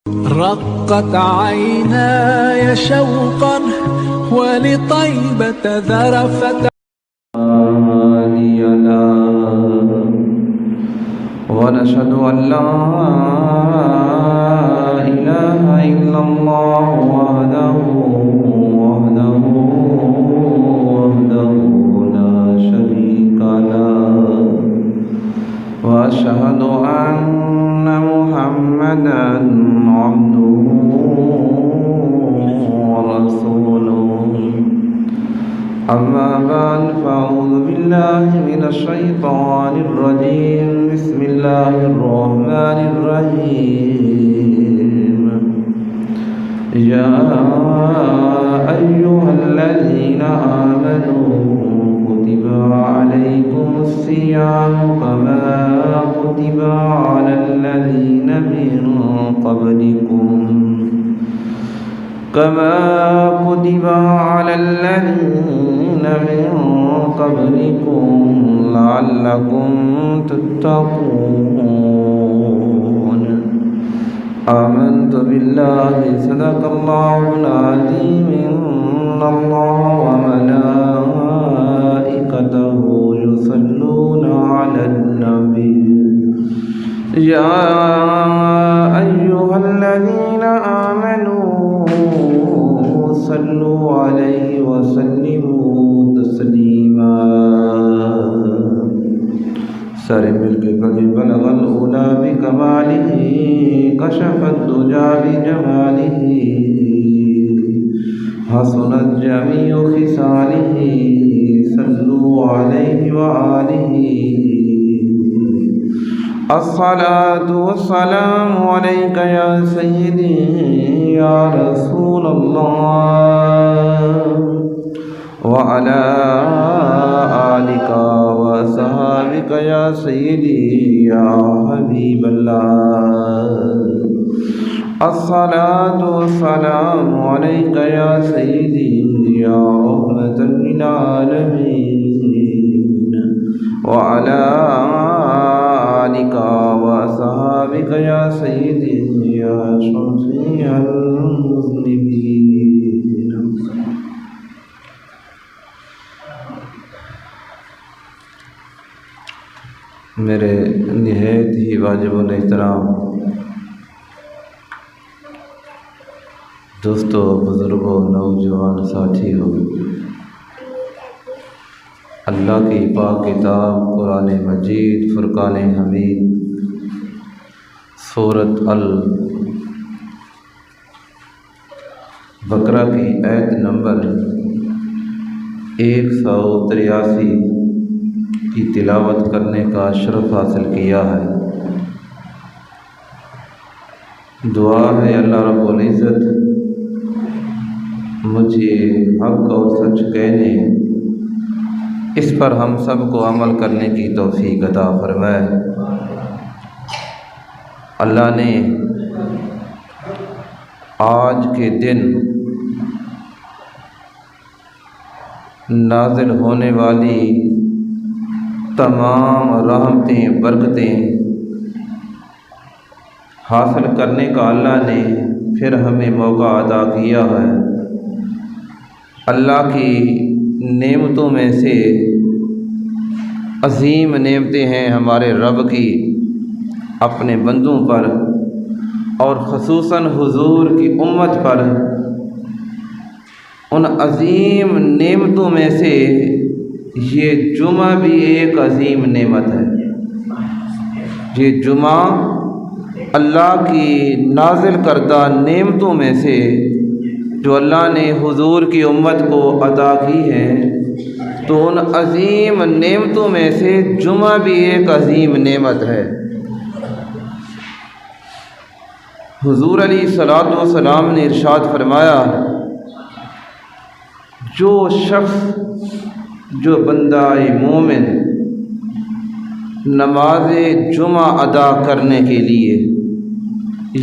رقت عيناي شوقا ولطيبة ذرفت ونشهد أن لا إله إلا الله وحده لا شريك له وأشهد أن محمدا عبده ورسوله أما بعد فأعوذ بالله من الشيطان الرجيم بسم الله الرحمن الرحيم يا أيها الذين آمنوا كتب عليكم الصيام كما كتب على الذين من قبلكم لعلكم تتقون آمنت بالله صدق الله العظيم إن الله وملائكته يصلون على النبي يا أيها الذين آمنوا صلوا عليه وسلموا تسليما سارے مل کے پڑھیں بلغ الأولى بكماله كشف الدجى بجماله حسنت جميع خصاله صلوا عليه وآله الصلاة والسلام عليك يا سيدي يا رسول الله وعلى آلك وصحابك يا سيدي يا حبيب الله الصلاة والسلام عليك يا سيدي يا رحمة للعالمين وعلى آلك وصحابك يا سيدي يا شفيع المذنبين میرے نہایت ہی واجب الاحترام دوستو، بزرگوں، نوجوان ساتھیوں، اللہ کی پاک کتاب قرآن مجید فرقان حمید سورۃ البقرہ کی آیت نمبر 183 کی تلاوت کرنے کا شرف حاصل کیا ہے۔ دعا ہے اللہ رب العزت مجھے حق اور سچ کہنے، اس پر ہم سب کو عمل کرنے کی توفیق عطا فرمائے۔ اللہ نے آج کے دن نازل ہونے والی تمام رحمتیں، برکتیں حاصل کرنے کا اللہ نے پھر ہمیں موقع عطا کیا ہے۔ اللہ کی نعمتوں میں سے عظیم نعمتیں ہیں ہمارے رب کی اپنے بندوں پر، اور خصوصاً حضور کی امت پر۔ ان عظیم نعمتوں میں سے یہ جمعہ بھی ایک عظیم نعمت ہے۔ یہ جمعہ اللہ کی نازل کردہ نعمتوں میں سے جو اللہ نے حضور کی امت کو عطا کی ہے، تو ان عظیم نعمتوں میں سے جمعہ بھی ایک عظیم نعمت ہے۔ حضور علیہ الصلوۃ والسلام نے ارشاد فرمایا، جو شخص، جو بندہ مومن نماز جمعہ ادا کرنے کے لیے،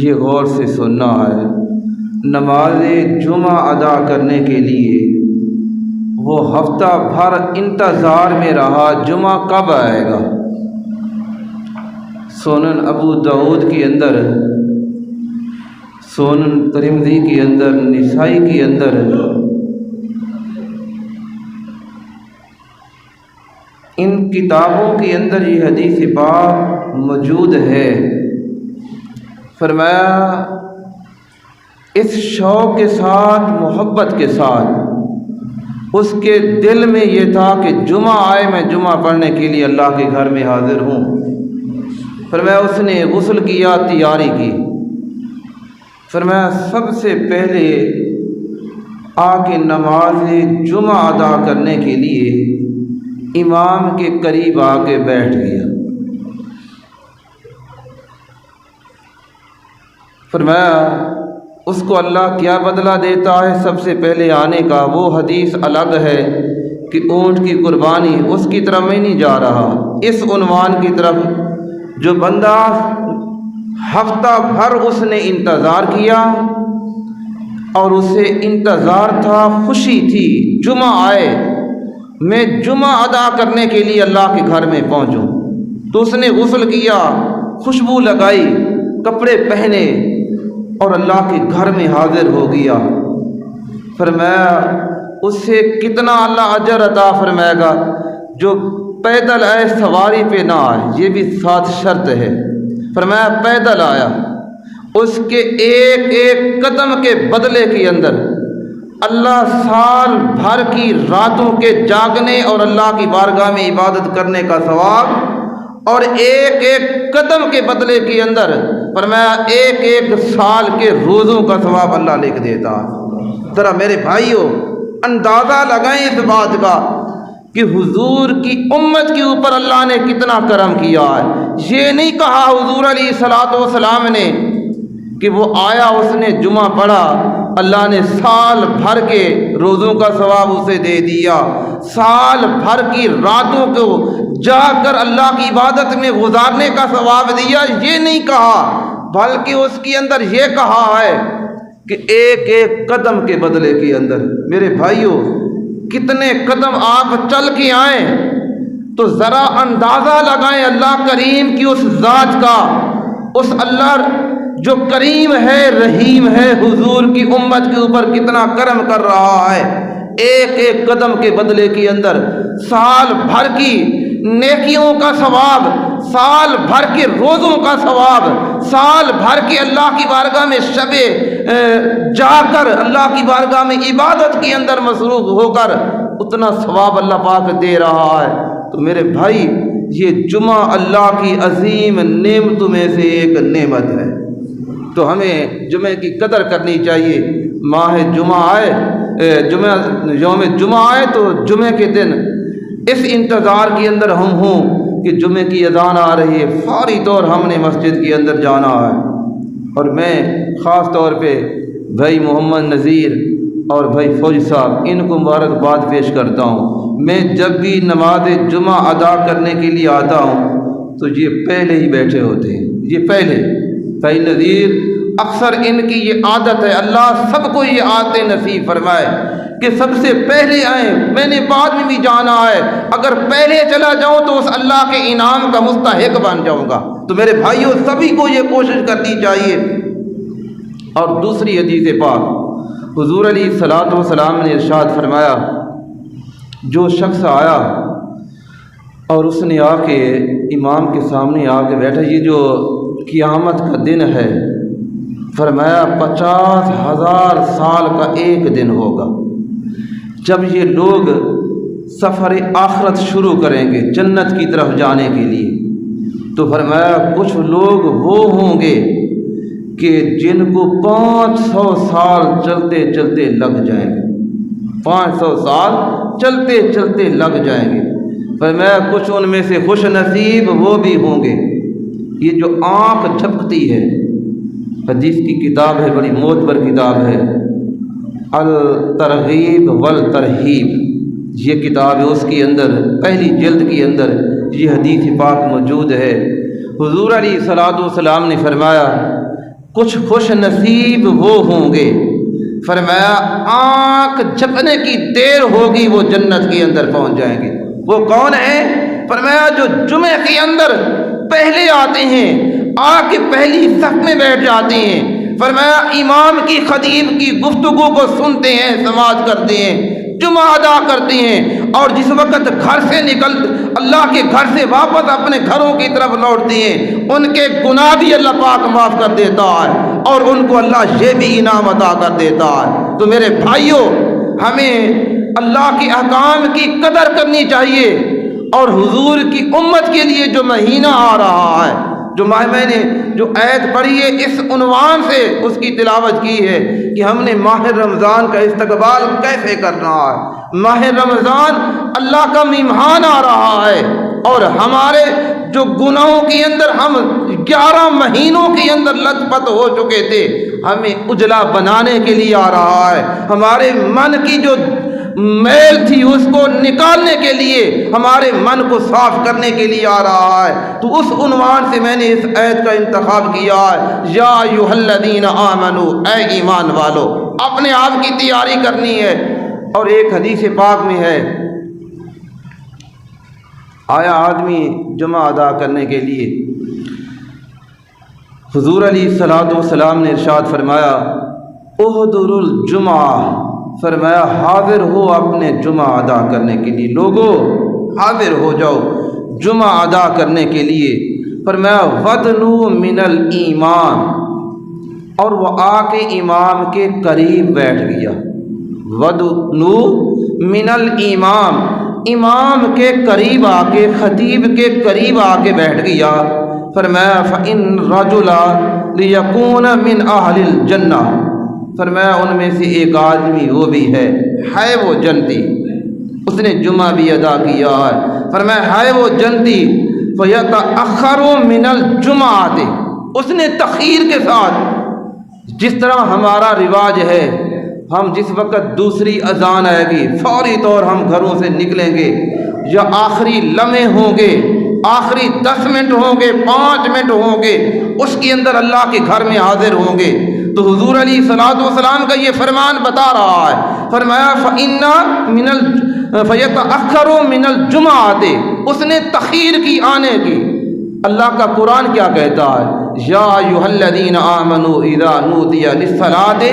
یہ غور سے سننا ہے، نماز جمعہ ادا کرنے کے لیے وہ ہفتہ بھر انتظار میں رہا جمعہ کب آئے گا۔ سنن ابو داؤد کے اندر سنن ترمذی کے اندر، نسائی کے اندر ان کتابوں کے اندر یہ حدیث پاک موجود ہے۔ فرمایا اس شوق کے ساتھ، محبت کے ساتھ اس کے دل میں یہ تھا کہ جمعہ آئے میں جمعہ پڑھنے کے لیے اللہ کے گھر میں حاضر ہوں۔ فرمایا اس نے غسل کیا، تیاری کی۔ فرمایا سب سے پہلے آ کے نماز جمعہ ادا کرنے کے لیے امام کے قریب آ کے بیٹھ گیا۔ فرمایا اس کو اللہ کیا بدلہ دیتا ہے سب سے پہلے آنے کا؟ وہ حدیث الگ ہے کہ اونٹ کی قربانی، اس کی طرف میں نہیں جا رہا، اس عنوان کی طرف جو بندہ ہفتہ بھر اس نے انتظار کیا اور اسے انتظار تھا، خوشی تھی جمعہ آئے، میں جمعہ ادا کرنے کے لیے اللہ کے گھر میں پہنچوں، تو اس نے غسل کیا، خوشبو لگائی، کپڑے پہنے اور اللہ کے گھر میں حاضر ہو گیا۔ فرمایا اس سے کتنا اللہ اجر عطا فرمائے گا؟ جو پیدل آئے، سواری پہ نہ آئے، یہ بھی ساتھ شرط ہے۔ فرمایا پیدل آیا، اس کے ایک ایک قدم کے بدلے کے اندر اللہ سال بھر کی راتوں کے جاگنے اور اللہ کی بارگاہ میں عبادت کرنے کا ثواب، اور ایک ایک قدم کے بدلے کے اندر فرمایا ایک ایک سال کے روزوں کا ثواب اللہ لکھ دیتا۔ ذرا میرے بھائیوں اندازہ لگائیں اس بات کا کہ حضور کی امت کے اوپر اللہ نے کتنا کرم کیا ہے۔ یہ نہیں کہا حضور علیہ الصلوۃ والسلام نے کہ وہ آیا، اس نے جمعہ پڑھا، اللہ نے سال بھر کے روزوں کا ثواب اسے دے دیا، سال بھر کی راتوں کو جا کر اللہ کی عبادت میں گزارنے کا ثواب دیا، یہ نہیں کہا، بلکہ اس کے اندر یہ کہا ہے کہ ایک ایک قدم کے بدلے کے اندر۔ میرے بھائیوں کتنے قدم آپ چل کے آئیں تو ذرا اندازہ لگائیں اللہ کریم کی اس ذات کا، اس اللہ جو کریم ہے، رحیم ہے، حضور کی امت کے اوپر کتنا کرم کر رہا ہے۔ ایک ایک قدم کے بدلے کے اندر سال بھر کی نیکیوں کا ثواب، سال بھر کے روزوں کا ثواب، سال بھر کے اللہ کی بارگاہ میں شب جا کر اللہ کی بارگاہ میں عبادت کے اندر مصروف ہو کر اتنا ثواب اللہ پاک دے رہا ہے۔ تو میرے بھائی یہ جمعہ اللہ کی عظیم نعمتوں میں سے ایک نعمت ہے، تو ہمیں جمعے کی قدر کرنی چاہیے۔ ماہ جمعہ آئے، یوم جمعہ آئے تو جمعے کے دن اس انتظار کے اندر ہم ہوں کہ جمعے کی اذان آ رہی ہے، فوری طور ہم نے مسجد کے اندر جانا ہے۔ اور میں خاص طور پہ بھائی محمد نذیر اور بھائی فوجی صاحب ان کو مبارکباد پیش کرتا ہوں۔ میں جب بھی نماز جمعہ ادا کرنے کے لیے آتا ہوں تو یہ پہلے ہی بیٹھے ہوتے ہیں، یہ پہلے بھائی نذیر اکثر ان کی یہ عادت ہے، اللہ سب کو یہ عادت نصیب فرمائے کہ سب سے پہلے آئیں، میں نے بعد میں بھی جانا ہے، اگر پہلے چلا جاؤں تو اس اللہ کے انعام کا مستحق بن جاؤں گا۔ تو میرے بھائیوں سبھی کو یہ کوشش کرنی چاہیے۔ اور دوسری حدیث پاک حضور علیہ الصلوۃ والسلام نے ارشاد فرمایا، جو شخص آیا اور اس نے آ کے امام کے سامنے آ کے بیٹھا، یہ جو قیامت کا دن ہے، فرمایا 50,000 سال کا ایک دن ہوگا جب یہ لوگ سفر آخرت شروع کریں گے جنت کی طرف جانے کے لیے۔ تو فرمایا کچھ لوگ وہ ہوں گے کہ جن کو 500 سال چلتے چلتے لگ جائیں گے، 500 سال چلتے چلتے لگ جائیں گے۔ فرمایا کچھ ان میں سے خوش نصیب وہ بھی ہوں گے، یہ جو آنکھ جھپکتی ہے، حدیث کی کتاب ہے، بڑی معتبر کتاب ہے، الترغیب والترہیب، یہ کتاب ہے، اس کے اندر پہلی جلد کے اندر یہ حدیث پاک موجود ہے۔ حضور علیہ الصلوۃ والسلام نے فرمایا کچھ خوش نصیب وہ ہوں گے، فرمایا آنکھ جھپکنے کی دیر ہوگی وہ جنت کے اندر پہنچ جائیں گے۔ وہ کون ہیں؟ فرمایا جو جمعے کے اندر پہلے آتے ہیں، آ کے پہلی صف میں بیٹھ جاتے ہیں۔ فرمایا امام کی خطیب کی گفتگو کو سنتے ہیں، سماعت کرتے ہیں، جمعہ ادا کرتے ہیں، اور جس وقت گھر سے نکل اللہ کے گھر سے واپس اپنے گھروں کی طرف لوٹتے ہیں ان کے گناہ بھی اللہ پاک معاف کر دیتا ہے اور ان کو اللہ یہ بھی انعام عطا کر دیتا ہے۔ تو میرے بھائیوں، ہمیں اللہ کے احکام کی قدر کرنی چاہیے، اور حضور کی امت کے لیے جو مہینہ آ رہا ہے، جو میں نے جو آیت پڑھی ہے اس عنوان سے اس کی تلاوت کی ہے کہ ہم نے ماہ رمضان کا استقبال کیسے کرنا ہے۔ ماہ رمضان اللہ کا مہمان آ رہا ہے، اور ہمارے جو گناہوں کے اندر ہم 11 مہینوں کے اندر لت پت ہو چکے تھے، ہمیں اجلا بنانے کے لیے آ رہا ہے، ہمارے من کی جو میل تھی اس کو نکالنے کے لیے، ہمارے من کو صاف کرنے کے لیے آ رہا ہے۔ تو اس عنوان سے میں نے اس آیت کا انتخاب کیا ہے، یا ایھا الذین آمنوا، اے ایمان والو، اپنے آپ کی تیاری کرنی ہے۔ اور ایک حدیث پاک میں ہے، آیا آدمی جمعہ ادا کرنے کے لیے، حضور علیہ الصلوۃ والسلام نے ارشاد فرمایا احضروا الجمعہ، فرمایا حاضر ہو اپنے جمعہ ادا کرنے کے لیے، لوگوں حاضر ہو جاؤ جمعہ ادا کرنے کے لیے۔ فرمایا ودنو من الایمان، اور وہ آ کے امام کے قریب بیٹھ گیا۔ ودنو من الایمان، امام کے قریب آ کے، خطیب کے قریب آ کے بیٹھ گیا۔ فرمایا فإن رجلا لیکون من اہل الجنہ، فرمایا ان میں سے ایک آدمی وہ بھی ہے وہ جنتی، اس نے جمعہ بھی ادا کیا ہے۔ فرمایا ہے وہ جنتی، فیتأخر من الجمعۃ، اس نے تخیر کے ساتھ، جس طرح ہمارا رواج ہے، ہم جس وقت دوسری اذان آئے گی فوری طور ہم گھروں سے نکلیں گے، یا آخری لمحے ہوں گے، آخری 10 منٹ ہوں گے، 5 منٹ ہوں گے، اس کے اندر اللہ کے گھر میں حاضر ہوں گے۔ تو حضور علیہ الصلوۃ والسلام کا یہ فرمان بتا رہا ہے، فرمایا فیتأخر من الجمعۃ، اس نے تخیر کی آنے کی۔ اللہ کا قرآن کیا کہتا ہے، یا ایھا الذین آمنوا اذا نودی للصلاۃ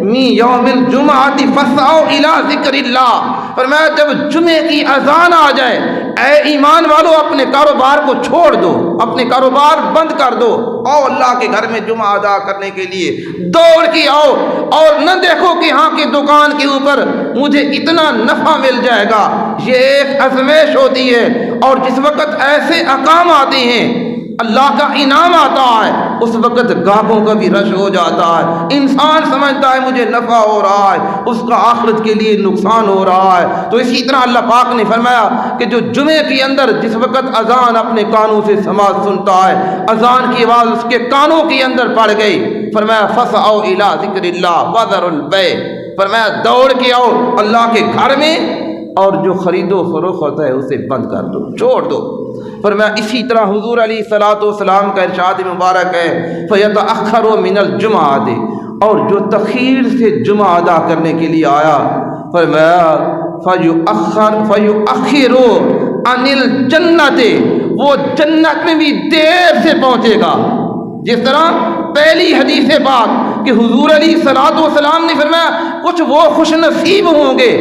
من یوم الجمعۃ فاسعوا الی ذکر اللہ، فرمایا جب جمعے کی اذان آ جائے، اے ایمان والو اپنے کاروبار کو چھوڑ دو، اپنے کاروبار بند کر دو، آؤ اللہ کے گھر میں جمعہ ادا کرنے کے لیے دوڑ کے آؤ، اور نہ دیکھو کہ ہاں کی دکان کے اوپر مجھے اتنا نفع مل جائے گا، یہ ایک ازمیش ہوتی ہے، اور جس وقت ایسے احکام آتے ہیں اللہ کا انعام آتا ہے، اس وقت گاہکوں کا بھی رش ہو جاتا ہے، انسان سمجھتا ہے مجھے نفع ہو رہا ہے، اس کا آخرت کے لیے نقصان ہو رہا ہے۔ تو اسی طرح اللہ پاک نے فرمایا کہ جو جمعے کے اندر جس وقت اذان اپنے کانوں سے سماعت سنتا ہے، اذان کی آواز اس کے کانوں کے اندر پڑ گئی، فرمایا فاسعوا الی ذکر اللہ وذروا البیع، فرمایا دوڑ کے آؤ اللہ کے گھر میں، اور جو خرید و فروخت ہوتا ہے اسے بند کر دو، چھوڑ دو۔ فرمایا اسی طرح حضور علیہ الصلوۃ والسلام کا ارشاد مبارک ہے، فیتأخر من الجمعۃ، اور جو تخیر سے جمعہ ادا کرنے کے لیے آیا، فرمایا فیؤخر عن الجنۃ، وہ جنت میں بھی دیر سے پہنچے گا۔ جس طرح پہلی حدیث پاک کہ حضور علیہ الصلوۃ والسلام نے فرمایا کچھ وہ خوش نصیب ہوں گے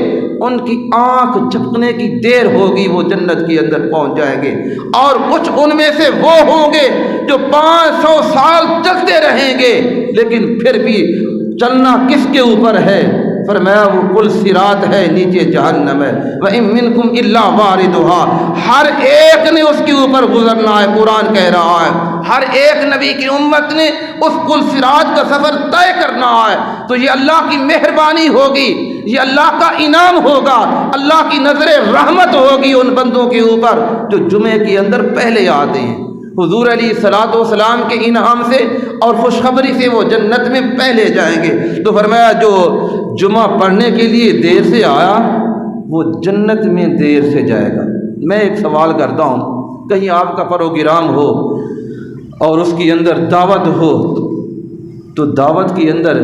ان کی آنکھ جھپکنے کی دیر ہوگی، وہ جنت کے اندر پہنچ جائیں گے، اور کچھ ان میں سے وہ ہوں گے جو 500 سال چلتے رہیں گے، لیکن پھر بھی چلنا کس کے اوپر ہے؟ فرمایا وہ پل صراط ہے، نیچے جہنم ہے، وَإِن مِّنكُمْ إِلَّا وَارِدُهَا، ہر ایک نے اس کے اوپر گزرنا ہے۔ قرآن کہہ رہا ہے ہر ایک نبی کی امت نے اس پل صراط کا سفر طے کرنا ہے۔ تو یہ اللہ کی مہربانی ہوگی، یہ اللہ کا انعام ہوگا، اللہ کی نظر رحمت ہوگی ان بندوں کے اوپر جو جمعے کے اندر پہلے آتے ہیں۔ حضور علیہ الصلوۃ والسلام کے انعام سے اور خوشخبری سے وہ جنت میں پہلے جائیں گے۔ تو فرمایا جو جمعہ پڑھنے کے لیے دیر سے آیا وہ جنت میں دیر سے جائے گا۔ میں ایک سوال کرتا ہوں، کہیں آپ کا پروگرام ہو اور اس کے اندر دعوت ہو، تو دعوت کے اندر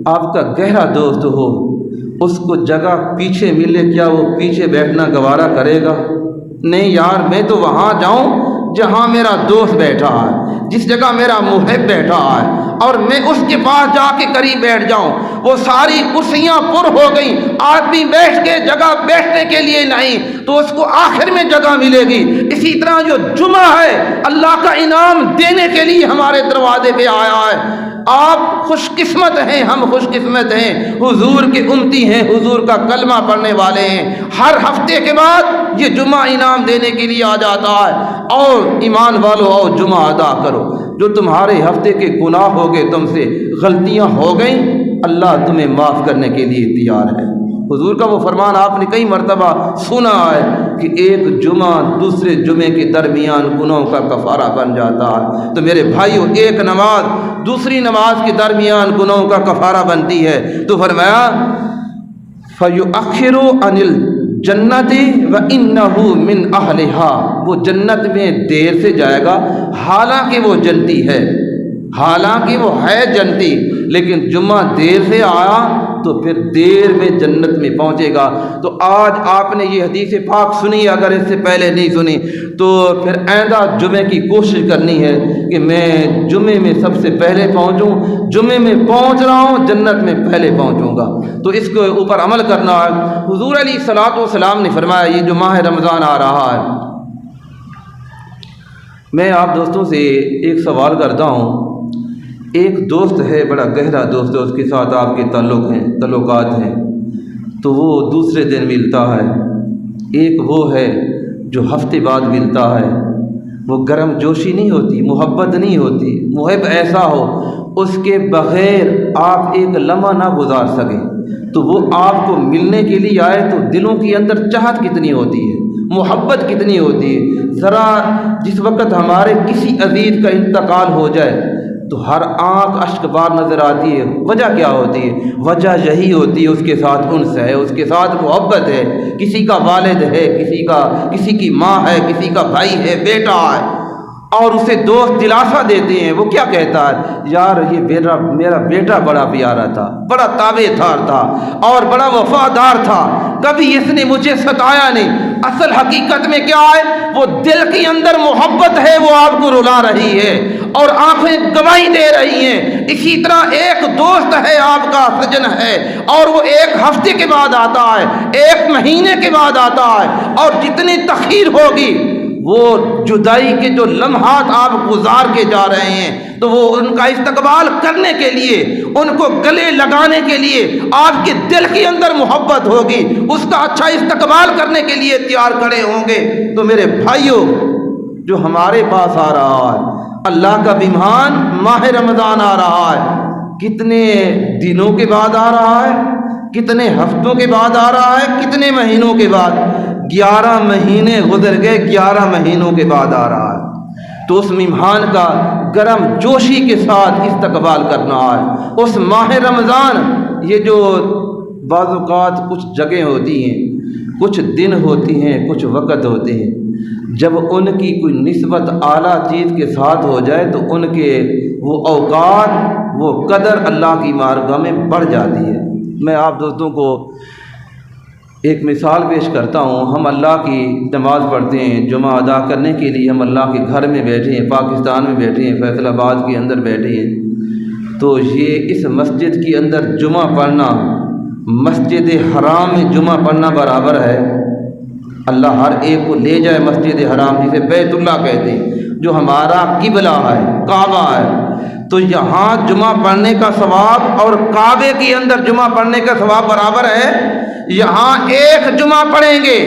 آپ کا گہرا دوست ہو، اس کو جگہ پیچھے ملے، کیا وہ پیچھے بیٹھنا گوارا کرے گا؟ نہیں یار، میں تو وہاں جاؤں جہاں میرا دوست بیٹھا ہے، جس جگہ میرا محب بیٹھا ہے اور میں اس کے پاس جا کے قریب بیٹھ جاؤں، وہ ساری کرسیاں پر ہو گئیں، آدمی بیٹھ کے جگہ بیٹھنے کے لیے نہیں تو اس کو آخر میں جگہ ملے گی۔ اسی طرح جو جمعہ ہے اللہ کا انعام دینے کے لیے ہمارے دروازے پہ آیا ہے۔ آپ خوش قسمت ہیں، ہم خوش قسمت ہیں، حضور کے امتی ہیں، حضور کا کلمہ پڑھنے والے ہیں۔ ہر ہفتے کے بعد یہ جمعہ انعام دینے کے لیے آ جاتا ہے، اور ایمان والو آؤ جمعہ ادا کرو۔ جو تمہارے ہفتے کے گناہ ہو گئے، تم سے غلطیاں ہو گئیں، اللہ تمہیں معاف کرنے کے لیے تیار ہے۔ حضور کا وہ فرمان آپ نے کئی مرتبہ سنا ہے کہ ایک جمعہ دوسرے جمعے کے درمیان گناہوں کا کفارہ بن جاتا ہے۔ تو میرے بھائیو، ایک نماز دوسری نماز کے درمیان گناہوں کا کفارہ بنتی ہے۔ تو فرمایا فَيُؤَخِّرُ عَنِ الْجَنَّةِ وَإِنَّهُ مِنْ أَهْلِهَا، وہ جنت میں دیر سے جائے گا، حالانکہ وہ جنتی ہے، حالانکہ وہ ہے جنتی، لیکن جمعہ دیر سے آیا تو پھر دیر میں جنت میں پہنچے گا۔ تو آج آپ نے یہ حدیث پاک سنی، اگر اس سے پہلے نہیں سنی تو پھر آئندہ جمعے کی کوشش کرنی ہے کہ میں جمعے میں سب سے پہلے پہنچوں، جمعے میں پہنچ رہا ہوں، جنت میں پہلے پہنچوں گا، تو اس کے اوپر عمل کرنا ہے۔ حضور علیہ الصلوۃ والسلام نے فرمایا یہ جو ماہ رمضان آ رہا ہے، میں آپ دوستوں سے ایک سوال کرتا ہوں۔ ایک دوست ہے، بڑا گہرا دوست ہے، اس کے ساتھ آپ کے تعلقات ہیں، تو وہ دوسرے دن ملتا ہے۔ ایک وہ ہے جو ہفتے بعد ملتا ہے، وہ گرم جوشی نہیں ہوتی، محبت نہیں ہوتی، محب ایسا ہو اس کے بغیر آپ ایک لمحہ نہ گزار سکیں، تو وہ آپ کو ملنے کے لیے آئے تو دلوں کے اندر چاہت کتنی ہوتی ہے، محبت کتنی ہوتی ہے۔ ذرا جس وقت ہمارے کسی عزیز کا انتقال ہو جائے تو ہر آنکھ اشک بار نظر آتی ہے، وجہ کیا ہوتی ہے؟ وجہ یہی ہوتی ہے اس کے ساتھ انس ہے، اس کے ساتھ محبت ہے، کسی کا والد ہے، کسی کی ماں ہے، کسی کا بھائی ہے، بیٹا ہے، اور اسے دوست دلاسا دیتے ہیں۔ وہ کیا کہتا ہے؟ یار یہ میرا بیٹا بڑا پیارا تھا، بڑا تابع دار تھا اور بڑا وفادار تھا، کبھی اس نے مجھے ستایا نہیں۔ اصل حقیقت میں کیا ہے؟ وہ دل کے اندر محبت ہے، وہ آپ کو رلا رہی ہے اور آنکھیں گواہی دے رہی ہیں۔ اسی طرح ایک دوست ہے، آپ کا سجن ہے، اور وہ ایک ہفتے کے بعد آتا ہے، ایک مہینے کے بعد آتا ہے، اور جتنی تاخیر ہوگی وہ جدائی کے جو لمحات آپ گزار کے جا رہے ہیں، تو وہ ان کا استقبال کرنے کے لیے، ان کو گلے لگانے کے لیے آپ کے دل کے اندر محبت ہوگی، اس کا اچھا استقبال کرنے کے لیے تیار کھڑے ہوں گے۔ تو میرے بھائیوں، جو ہمارے پاس آ رہا ہے، اللہ کا مہمان ماہ رمضان آ رہا ہے، کتنے دنوں کے بعد آ رہا ہے، کتنے ہفتوں کے بعد آ رہا ہے، کتنے مہینوں کے بعد؟ 11 مہینے گزر گئے، 11 مہینوں کے بعد آ رہا ہے۔ تو اس مہمان کا گرم جوشی کے ساتھ استقبال کرنا ہے۔ اس ماہ رمضان، یہ جو بعض اوقات کچھ جگہیں ہوتی ہیں، کچھ دن ہوتی ہیں، کچھ وقت ہوتے ہیں، جب ان کی کوئی نسبت اعلیٰ چیز کے ساتھ ہو جائے تو ان کے وہ اوقات، وہ قدر اللہ کی بارگاہ میں بڑھ جاتی ہے۔ میں آپ دوستوں کو ایک مثال پیش کرتا ہوں۔ ہم اللہ کی نماز پڑھتے ہیں، جمعہ ادا کرنے کے لیے ہم اللہ کے گھر میں بیٹھے ہیں، پاکستان میں بیٹھے ہیں، فیصل آباد کے اندر بیٹھے ہیں، تو یہ اس مسجد کے اندر جمعہ پڑھنا مسجد حرام میں جمعہ پڑھنا برابر ہے۔ اللہ ہر ایک کو لے جائے مسجد حرام، جسے بیت اللہ کہتے ہیں، جو ہمارا قبلہ ہے، کعبہ ہے، تو یہاں جمعہ پڑھنے کا ثواب اور کعبے کے اندر جمعہ پڑھنے کا ثواب برابر ہے۔ یہاں ایک جمعہ پڑھیں گے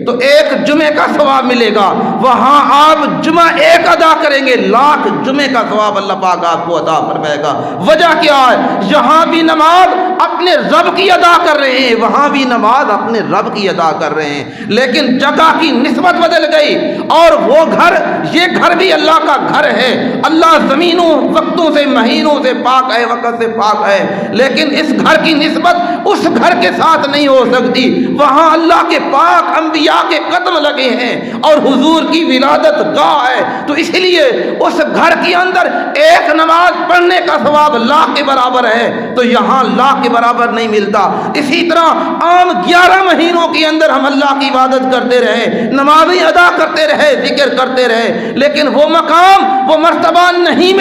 تو ایک جمعے کا ثواب ملے گا، وہاں آپ جمعہ ایک ادا کریں گے، لاکھ جمعے کا ثواب اللہ پاک آپ کو عطا فرمائے گا۔ وجہ کیا ہے؟ یہاں بھی نماز اپنے رب کی ادا کر رہے ہیں، وہاں بھی نماز اپنے رب کی ادا کر رہے ہیں، لیکن جگہ کی نسبت بدل گئی، اور وہ گھر، یہ گھر بھی اللہ کا گھر ہے۔ اللہ زمینوں وقتوں سے، مہینوں سے پاک ہے، وقت سے پاک ہے، لیکن اس گھر کی نسبت اس گھر کے ساتھ نہیں ہو سکتی۔ وہاں اللہ کے پاک انبیاء انبیاء کے قدم لگے ہیں اور حضور کی ولادت گاہ ہے، تو اس لیے اس گھر کے اندر ایک نماز پڑھنے کا ثواب لاکھ کے برابر ہے، تو یہاں لاکھ کے برابر نہیں ملتا۔ اسی طرح عام 11 مہینوں کے اندر ہم اللہ کی عبادت کرتے رہے، نمازیں ادا کرتے رہے، ذکر کرتے رہے، لیکن وہ مقام، وہ مرتبہ نہیں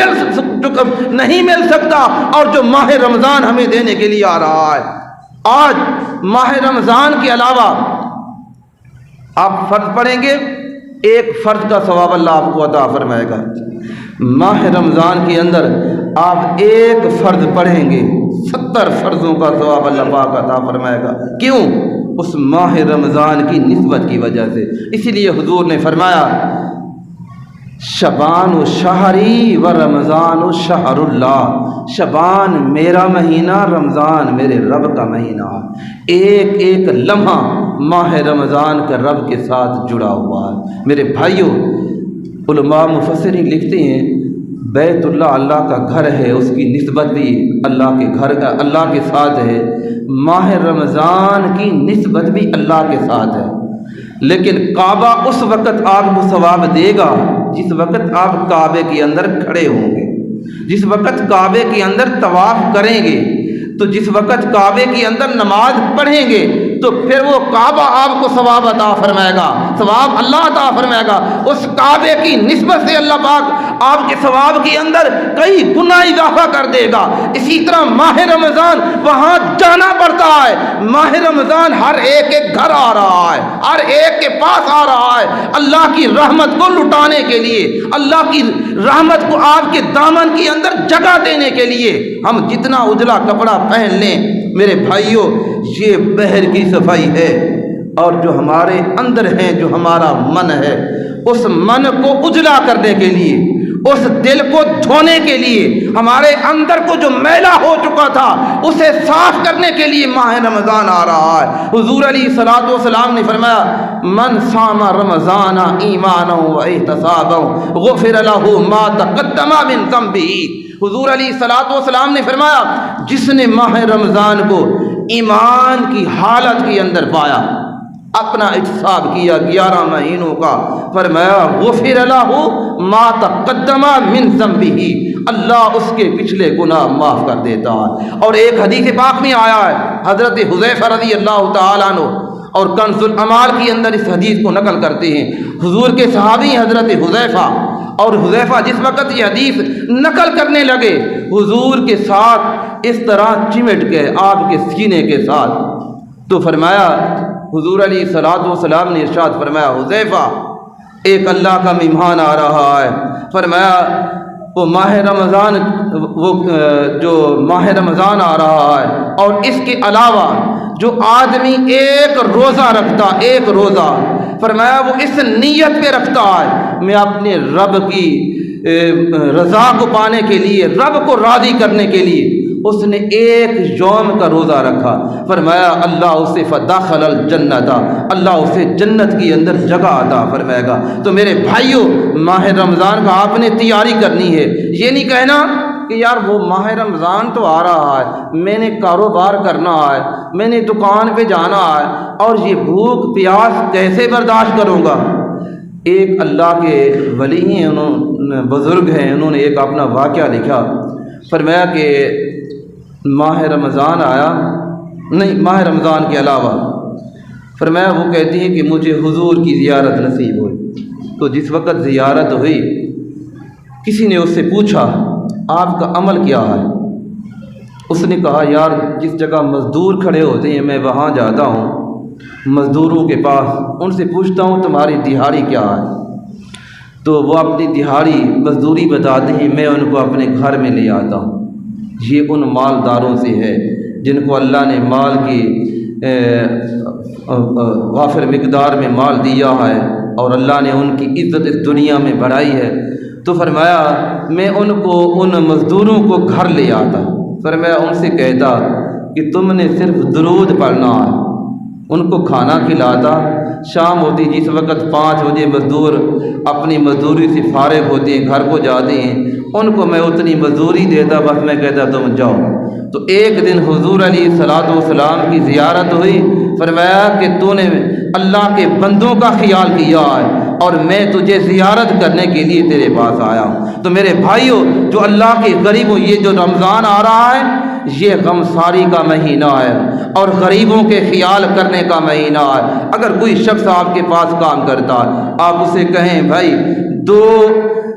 مل سکتا اور جو ماہ رمضان ہمیں دینے کے لیے آ رہا ہے۔ آج ماہ رمضان کے علاوہ آپ فرض پڑھیں گے، ایک فرض کا ثواب اللہ آپ کو عطا فرمائے گا۔ ماہ رمضان کے اندر آپ ایک فرض پڑھیں گے، 70 فرضوں کا ثواب اللہ پاک عطا فرمائے گا۔ کیوں؟ اس ماہ رمضان کی نسبت کی وجہ سے۔ اسی لیے حضور نے فرمایا شبان و شہری و رمضان و شہر اللہ، شبان میرا مہینہ، رمضان میرے رب کا مہینہ۔ ایک ایک لمحہ ماہ رمضان کا رب کے ساتھ جڑا ہوا ہے۔ میرے بھائیوں، علماء مفسرین لکھتے ہیں بیت اللہ اللہ کا گھر ہے، اس کی نسبت بھی اللہ کے گھر کا اللہ کے ساتھ ہے، ماہ رمضان کی نسبت بھی اللہ کے ساتھ ہے، لیکن کعبہ اس وقت آپ کو ثواب دے گا جس وقت آپ کعبے کے اندر کھڑے ہوں گے، جس وقت کعبے کے اندر طواف کریں گے، تو جس وقت کعبے کے اندر نماز پڑھیں گے تو پھر وہ کعبہ آپ کو ثواب عطا فرمائے گا، ثواب اللہ عطا فرمائے گا۔ اس کعبے کی نسبت سے اللہ پاک آپ کے ثواب کے اندر کئی گنا اضافہ کر دے گا۔ اسی طرح ماہ رمضان وہاں جانا پڑتا ہے، ماہ رمضان ہر ایک کے گھر آ رہا ہے، ہر ایک کے پاس آ رہا ہے، اللہ کی رحمت کو لٹانے کے لیے، اللہ کی رحمت کو آپ کے دامن کے اندر جگہ دینے کے لیے۔ ہم جتنا اجلا کپڑا پہن لیں میرے بھائیوں، یہ بہر کی صفائی ہے، اور جو ہمارے اندر ہیں، جو ہمارا من ہے، اس من کو اجلا کرنے کے لیے، اس دل کو دھونے کے لیے، ہمارے اندر کو جو میلا ہو چکا تھا اسے صاف کرنے کے لیے ماہ رمضان آ رہا ہے۔ حضور علیہ الصلوۃ والسلام نے فرمایا من صام رمضان ایمانا واحتسابا غفر له ما تقدم من ذنبه۔ حضور علیہ الصلوۃ والسلام نے فرمایا جس نے ماہ رمضان کو ایمان کی حالت کے اندر پایا، اپنا احتساب کیا 11 مہینوں کا، فرمایا غفر له ما تقدم من ذنبه، اللہ اس کے پچھلے گناہ معاف کر دیتا ہے۔ اور ایک حدیث پاک میں آیا ہے، حضرت حذیفہ رضی اللہ تعالیٰ عنہ اور کنز الاعمال کے اندر اس حدیث کو نقل کرتے ہیں، حضور کے صحابی حضرت حذیفہ، اور حذیفہ جس وقت یہ حدیث نقل کرنے لگے حضور کے ساتھ اس طرح چمٹ گئے آپ کے سینے کے ساتھ، تو فرمایا حضور علیہ الصلوۃ والسلام نے ارشاد فرمایا حذیفہ ایک اللہ کا مہمان آ رہا ہے، فرمایا وہ ماہ رمضان، وہ جو ماہ رمضان آ رہا ہے، اور اس کے علاوہ جو آدمی ایک روزہ رکھتا، ایک روزہ، فرمایا وہ اس نیت پہ رکھتا ہے میں اپنے رب کی رضا کو پانے کے لیے، رب کو راضی کرنے کے لیے اس نے ایک یوم کا روزہ رکھا، فرمایا اللہ اسے فدخل الجنت، اللہ اسے جنت کی اندر جگہ عطا فرمائے گا۔ تو میرے بھائیوں، ماہ رمضان کا آپ نے تیاری کرنی ہے، یہ نہیں کہنا کہ یار وہ ماہ رمضان تو آ رہا ہے، میں نے کاروبار کرنا ہے، میں نے دکان پہ جانا ہے، اور یہ بھوک پیاس کیسے برداشت کروں گا۔ ایک اللہ کے ولی ہیں، انہوں بزرگ ہیں، انہوں نے ایک اپنا واقعہ لکھا، فرمایا کہ ماہ رمضان آیا، نہیں ماہ رمضان کے علاوہ، فرمایا وہ کہتی ہیں کہ مجھے حضور کی زیارت نصیب ہوئی، تو جس وقت زیارت ہوئی کسی نے اس سے پوچھا آپ کا عمل کیا ہے، اس نے کہا یار جس جگہ مزدور کھڑے ہوتے ہیں میں وہاں جاتا ہوں مزدوروں کے پاس، ان سے پوچھتا ہوں تمہاری دہاڑی کیا ہے، تو وہ اپنی دہاڑی مزدوری بتاتے ہیں، میں ان کو اپنے گھر میں لے آتا ہوں۔ یہ ان مالداروں سے ہے جن کو اللہ نے مال کی وافر مقدار میں مال دیا ہے اور اللہ نے ان کی عزت اس دنیا میں بڑھائی ہے، تو فرمایا میں ان کو ان مزدوروں کو گھر لے آتا، فرمایا ان سے کہتا کہ تم نے صرف درود پڑھنا ہے، ان کو کھانا کھلاتا، شام ہوتی جس وقت 5 بجے مزدور اپنی مزدوری سے فارغ ہوتے ہیں گھر کو جاتے ہیں، ان کو میں اتنی مزدوری دیتا، بس میں کہتا تم جاؤ۔ تو ایک دن حضور علیہ الصلوۃ والسلام کی زیارت ہوئی، فرمایا کہ تو نے اللہ کے بندوں کا خیال کیا ہے اور میں تجھے زیارت کرنے کے لیے تیرے پاس آیا ہوں۔ تو میرے بھائیوں، جو اللہ کے غریبوں، یہ جو رمضان آ رہا ہے یہ غمساری کا مہینہ ہے اور غریبوں کے خیال کرنے کا مہینہ ہے۔ اگر کوئی شخص آپ کے پاس کام کرتا ہے، آپ اسے کہیں بھائی 2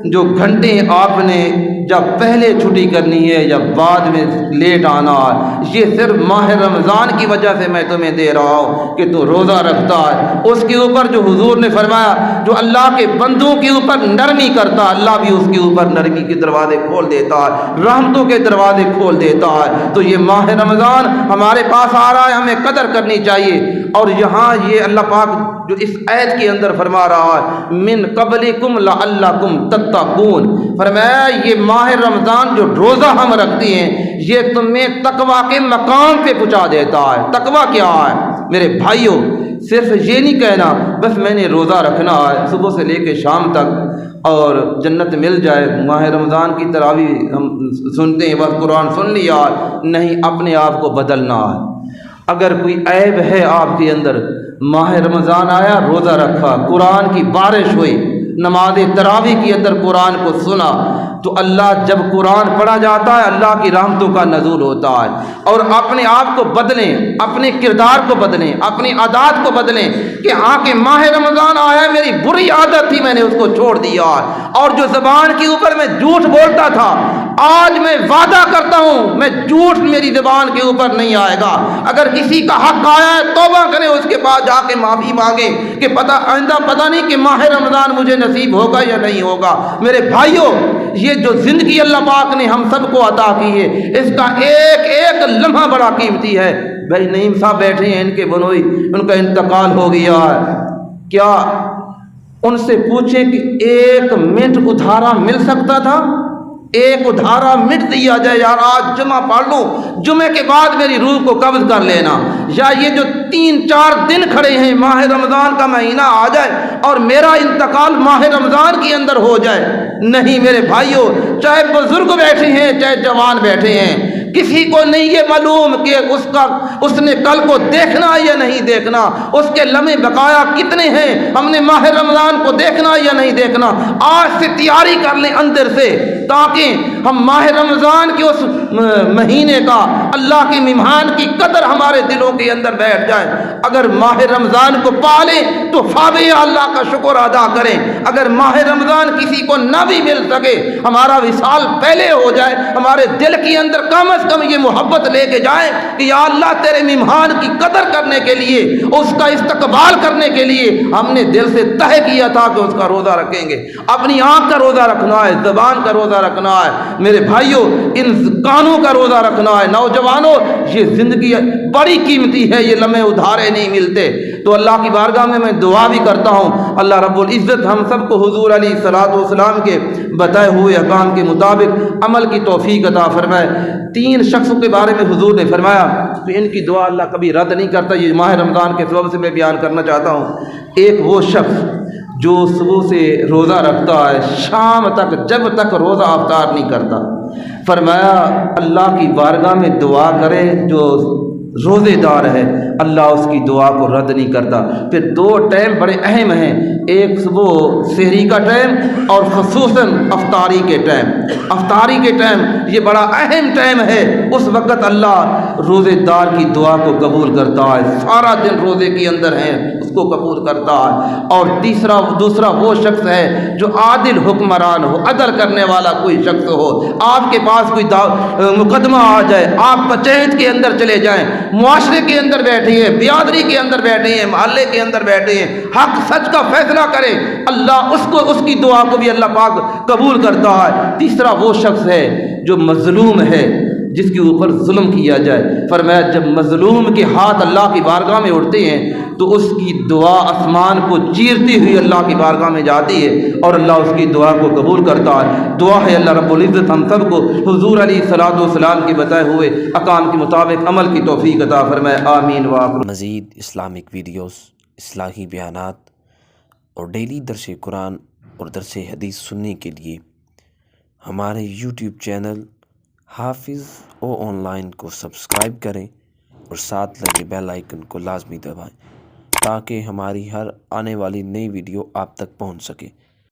جو گھنٹے آپ نے جب پہلے چھٹی کرنی ہے یا بعد میں لیٹ آنا ہے، یہ صرف ماہ رمضان کی وجہ سے میں تمہیں دے رہا ہوں کہ تو روزہ رکھتا ہے۔ اس کے اوپر جو حضور نے فرمایا، جو اللہ کے بندوں کے اوپر نرمی کرتا ہے، اللہ بھی اس کے اوپر نرمی کے دروازے کھول دیتا ہے، رحمتوں کے دروازے کھول دیتا ہے۔ تو یہ ماہ رمضان ہمارے پاس آ رہا ہے، ہمیں قدر کرنی چاہیے۔ اور یہاں یہ اللہ پاک جو اس آیت کے اندر فرما رہا ہے، من قبلکم لعلکم تتقون، فرمایا یہ ماہ رمضان جو روزہ ہم رکھتے ہیں یہ تمہیں تقوی کے مقام پہ پہنچا دیتا ہے۔ تقوی کیا ہے میرے بھائیوں؟ صرف یہ نہیں کہنا بس میں نے روزہ رکھنا ہے صبح سے لے کے شام تک اور جنت مل جائے، ماہ رمضان کی تراویح ہم سنتے ہیں بس قرآن سن لیا، نہیں، اپنے آپ کو بدلنا ہے۔ اگر کوئی عیب ہے آپ کے اندر، ماہ رمضان آیا، روزہ رکھا، قرآن کی بارش ہوئی، نماز تراویح کے اندر قرآن کو سنا، تو اللہ جب قرآن پڑھا جاتا ہے اللہ کی رحمتوں کا نزول ہوتا ہے۔ اور اپنے آپ کو بدلیں، اپنے کردار کو بدلیں، اپنی عادات کو بدلیں کہ ہاں کہ ماہ رمضان آیا، میری بری عادت تھی میں نے اس کو چھوڑ دیا، اور جو زبان کے اوپر میں جھوٹ بولتا تھا آج میں وعدہ کرتا ہوں میں جھوٹ میری زبان کے اوپر نہیں آئے گا۔ اگر کسی کا حق آیا ہے توبہ کریں، اس کے پاس جا کے معافی مانگیں کہ آئندہ پتہ نہیں کہ ماہ رمضان مجھے نصیب ہوگا یا نہیں ہوگا۔ میرے بھائیوں، یہ جو زندگی اللہ پاک نے ہم سب کو عطا کی ہے، اس کا ایک ایک لمحہ بڑا قیمتی ہے۔ بھائی نعیم صاحب بیٹھے ہیں، ان کے بنوئی، ان کا انتقال ہو گیا ہے، کیا ان سے پوچھیں کہ 1 منٹ ادھارا مل سکتا تھا؟ 1 ادھارا منٹ دیا جائے، یار آج جمعہ پڑھ لوں، جمعے کے بعد میری روح کو قبض کر لینا، یا یہ جو 3-4 دن کھڑے ہیں ماہ رمضان کا مہینہ آ جائے اور میرا انتقال ماہ رمضان کے اندر ہو جائے۔ نہیں میرے بھائیوں، چاہے بزرگ بیٹھے ہیں چاہے جوان بیٹھے ہیں، کسی کو نہیں یہ معلوم کہ اس نے کل کو دیکھنا یا نہیں دیکھنا، اس کے لمحے بقایا کتنے ہیں، ہم نے ماہ رمضان کو دیکھنا یا نہیں دیکھنا۔ آج سے تیاری کر لیں اندر سے، تاکہ ہم ماہ رمضان کے اس مہینے کا، اللہ کے مہمان کی قدر ہمارے دلوں کے اندر بیٹھ جائے۔ اگر ماہ رمضان کو پالیں تو فابے اللہ کا شکر ادا کریں، اگر ماہ رمضان کسی کو نہ بھی مل سکے، ہمارا وصال پہلے ہو جائے، ہمارے دل کے اندر کم از کم یہ محبت لے کے جائیں کہ یا اللہ تیرے مہمان کی قدر کرنے کے لیے، اس کا استقبال کرنے کے لیے ہم نے دل سے طے کیا تھا کہ اس کا روزہ رکھیں گے۔ اپنی آنکھ کا روزہ رکھنا ہے، زبان کا روزہ رکھنا ہے، میرے بھائیوں ان کانوں کا روزہ رکھنا ہے۔ نوجوانوں، یہ زندگی بڑی قیمتی ہے، یہ لمحے ادھارے نہیں ملتے۔ تو اللہ کی بارگاہ میں دعا بھی کرتا ہوں اللہ رب العزت ہم سب کو حضور علیہ الصلوۃ والسلام کے بتائے ہوئے احکام کے مطابق عمل کی توفیق عطا فرمائے۔ 3 شخصوں کے بارے میں حضور نے فرمایا کہ ان کی دعا اللہ کبھی رد نہیں کرتا، یہ ماہ رمضان کے سبب سے میں بیان کرنا چاہتا ہوں۔ ایک وہ شخص جو صبح سے روزہ رکھتا ہے، شام تک جب تک روزہ افطار نہیں کرتا، فرمایا اللہ کی بارگاہ میں دعا کرے، جو روزے دار ہے اللہ اس کی دعا کو رد نہیں کرتا۔ پھر 2 ٹائم بڑے اہم ہیں، ایک صبح سحری کا ٹائم اور خصوصاً افطاری کے ٹائم۔ افطاری کے ٹائم یہ بڑا اہم ٹائم ہے، اس وقت اللہ روزے دار کی دعا کو قبول کرتا ہے، سارا دن روزے کے اندر ہیں اس کو قبول کرتا ہے۔ اور دوسرا وہ شخص ہے جو عادل حکمران ہو، عدل کرنے والا کوئی شخص ہو، آپ کے پاس کوئی مقدمہ آ جائے، آپ پنچایت کے اندر چلے جائیں، معاشرے کے اندر بیٹھے ہیں، بیادری کے اندر بیٹھے ہیں، محلے کے اندر بیٹھے ہیں، حق سچ کا فیصلہ کرے، اللہ اس کی دعا کو بھی اللہ پاک قبول کرتا ہے۔ تیسرا وہ شخص ہے جو مظلوم ہے، جس کے اوپر ظلم کیا جائے، فرمایا جب مظلوم کے ہاتھ اللہ کی بارگاہ میں اٹھتے ہیں تو اس کی دعا آسمان کو چیرتی ہوئی اللہ کی بارگاہ میں جاتی ہے اور اللہ اس کی دعا کو قبول کرتا ہے۔ دعا ہے اللہ رب العزت ہم سب کو حضور علیہ الصلوۃ والسلام کے بتائے ہوئے احکام کے مطابق عمل کی توفیق عطا فرمائے، آمین وآخر۔ مزید اسلامک ویڈیوز، اصلاحی بیانات اور ڈیلی درس قرآن اور درس حدیث سننے کے لیے ہمارے یوٹیوب چینل حافظ او آن لائن کو سبسکرائب کریں اور ساتھ لگے بیل آئیکن کو لازمی دبائیں تاکہ ہماری ہر آنے والی نئی ویڈیو آپ تک پہنچ سکے۔